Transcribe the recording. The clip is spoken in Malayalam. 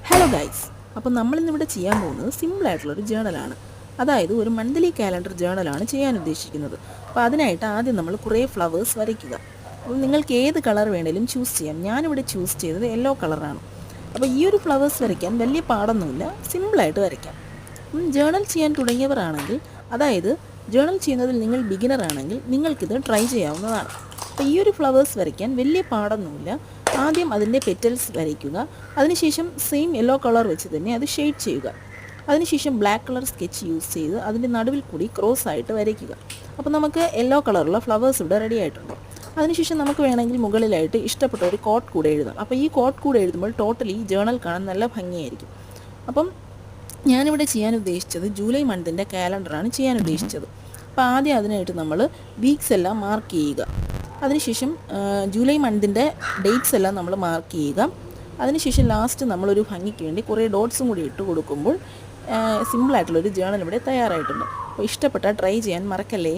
ഹലോ ഗൈസ്, അപ്പോൾ നമ്മളിന്നിവിടെ ചെയ്യാൻ പോകുന്നത് സിമ്പിളായിട്ടുള്ളൊരു ജേണലാണ്. അതായത് ഒരു മന്ത്ലി കാലണ്ടർ ജേണലാണ് ചെയ്യാൻ ഉദ്ദേശിക്കുന്നത്. അപ്പോൾ അതിനായിട്ട് ആദ്യം നമ്മൾ കുറേ ഫ്ലവേഴ്സ് വരയ്ക്കുക. അപ്പോൾ നിങ്ങൾക്ക് ഏത് കളർ വേണേലും ചൂസ് ചെയ്യാം. ഞാനിവിടെ ചൂസ് ചെയ്തത് യെല്ലോ കളറാണ്. അപ്പോൾ ഈ ഒരു ഫ്ലവേഴ്സ് വരയ്ക്കാൻ വലിയ പാടൊന്നുമില്ല, സിമ്പിളായിട്ട് വരയ്ക്കാം. ജേണൽ ചെയ്യാൻ തുടങ്ങിയവരാണെങ്കിൽ, അതായത് ജേണൽ ചെയ്യുന്നതിൽ നിങ്ങൾ ബിഗിനർ ആണെങ്കിൽ നിങ്ങൾക്കിത് ട്രൈ ചെയ്യാവുന്നതാണ്. അപ്പോൾ ഈ ഒരു ഫ്ലവേഴ്സ് വരയ്ക്കാൻ വലിയ പാടൊന്നുമില്ല. ആദ്യം അതിൻ്റെ പെറ്റൽസ് വരയ്ക്കുക. അതിനുശേഷം സെയിം യെല്ലോ കളർ വെച്ച് തന്നെ അത് ഷെയ്ഡ് ചെയ്യുക. അതിനുശേഷം ബ്ലാക്ക് കളർ സ്കെച്ച് യൂസ് ചെയ്ത് അതിൻ്റെ നടുവിൽ കൂടി ക്രോസ് ആയിട്ട് വരയ്ക്കുക. അപ്പോൾ നമുക്ക് യെല്ലോ കളറുള്ള ഫ്ലവേഴ്സ് ഇവിടെ റെഡി ആയിട്ടുണ്ട്. അതിനുശേഷം നമുക്ക് വേണമെങ്കിൽ മുകളിലായിട്ട് ഇഷ്ടപ്പെട്ട ഒരു കോട്ട് കൂടെ എഴുതാം. അപ്പോൾ ഈ കോട്ട് കൂടെ എഴുതുമ്പോൾ ടോട്ടലി ജേണൽ കാണാൻ നല്ല ഭംഗിയായിരിക്കും. അപ്പം ഞാനിവിടെ ചെയ്യാൻ ഉദ്ദേശിച്ചത് ജൂലൈ മന്തിൻ്റെ കാലണ്ടറാണ് ചെയ്യാൻ ഉദ്ദേശിച്ചത്. അപ്പോൾ ആദ്യം അതിനായിട്ട് നമ്മൾ വീക്സ് എല്ലാം മാർക്ക് ചെയ്യുക. അതിനുശേഷം ജൂലൈ മന്തിൻ്റെ ഡേറ്റ്സ് എല്ലാം നമ്മൾ മാർക്ക് ചെയ്യുക. അതിനുശേഷം ലാസ്റ്റ് നമ്മളൊരു ഭംഗിക്ക് വേണ്ടി കുറേ ഡോട്ട്സും കൂടി ഇട്ട് കൊടുക്കുമ്പോൾ സിമ്പിളായിട്ടുള്ളൊരു ജേണൽ ഇവിടെ തയ്യാറായിട്ടുണ്ട്. അപ്പോൾ ഇഷ്ടപ്പെട്ടാൽ ട്രൈ ചെയ്യാൻ മറക്കല്ലേ.